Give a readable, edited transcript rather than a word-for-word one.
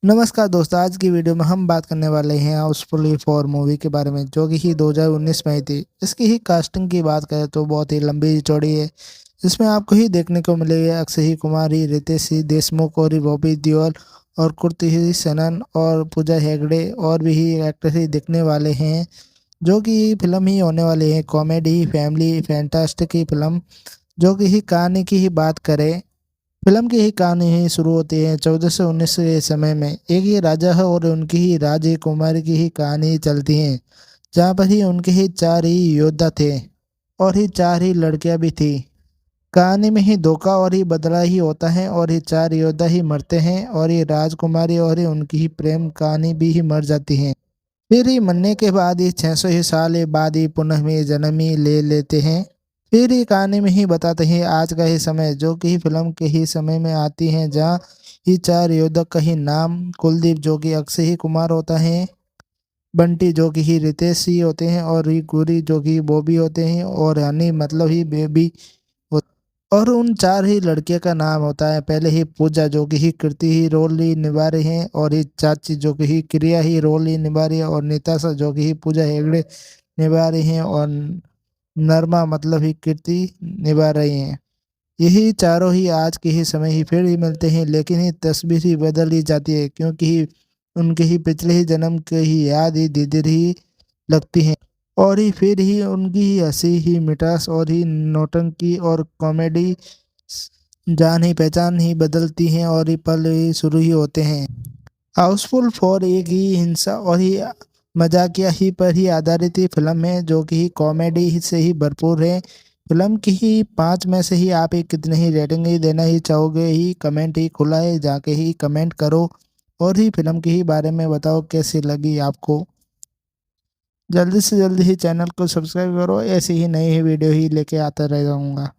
नमस्कार दोस्तों, आज की वीडियो में हम बात करने वाले हैं हाउसफुल 4 मूवी के बारे में, जो कि ही 2019 में आई थी। इसकी ही कास्टिंग की बात करें तो बहुत ही लंबी चौड़ी है। इसमें आपको ही देखने को मिलेगी अक्षय कुमार ही, रितेश ही देशमुख और ही बॉबी देओल और कुर्ती ही सनन और पूजा हेगड़े और भी ही एक्टर ही दिखने वाले हैं। जो कि फिल्म ही होने वाली है कॉमेडी फैमिली फैंटास्टिक की फिल्म। जो कि ही कहानी की ही बात करें, फिल्म की ही कहानी ही शुरू होती है 1419 के समय में। एक ही राजा है और उनकी ही राजकुमारी की ही कहानी चलती है, जहाँ पर ही उनके ही 4 ही योद्धा थे और ही 4 ही लड़कियां भी थी। कहानी में ही धोखा और ही बदला ही होता है और ही 4 योद्धा ही मरते हैं और ये राजकुमारी और ही उनकी ही प्रेम कहानी भी ही मर जाती है। फिर ही मरने के बाद ही 600 ही साल बाद ही पुनः में जन्म ही ले लेते हैं। फिर ही कहानी में ही बताते हैं आज का ही समय, जो कि फिल्म के ही समय में आती हैं, जहाँ ही 4 योद्धों का ही नाम कुलदीप जो कि अक्षय ही कुमार होता है, बंटी जो कि ही रितेश ही होते हैं और ही गुरी जो कि बॉबी होते हैं और हनी मतलब ही बेबी हो। और उन 4 ही लड़कियों का नाम होता है, पहले ही पूजा जो कि ही कृति ही रोल ही निभा रही हैं और ही चाची जो कि ही क्रिया ही रोल ही निभा रही है और निताशा जो कि ही पूजा हेगड़े निभा रही हैं और नरमा मतलब ही कीर्ति निभा रही हैं। यही चारों ही आज के ही समय ही फिर ही मिलते हैं, लेकिन ही तस्वीर ही बदल ही जाती है, क्योंकि ही उनके ही पिछले ही जन्म के ही याद ही धीरे ही लगती हैं और ही फिर ही उनकी ही हंसी ही मिठास और ही नौटंकी और कॉमेडी जान ही पहचान ही बदलती हैं और ही पल ही शुरू ही होते हैं। हाउसफुल 4 एक ही हिंसा और ही मजाकिया ही पर ही आधारित ही फिल्म है, जो कि कॉमेडी ही से ही भरपूर है। फिल्म की ही 5 में से ही आप एक कितने ही रेटिंग ही देना ही चाहोगे, ही कमेंट ही खुला है, जाके ही कमेंट करो और ही फिल्म के ही बारे में बताओ कैसी लगी आपको। जल्दी से जल्दी ही चैनल को सब्सक्राइब करो, ऐसी ही नई ही वीडियो ही लेके आता रहूँगा।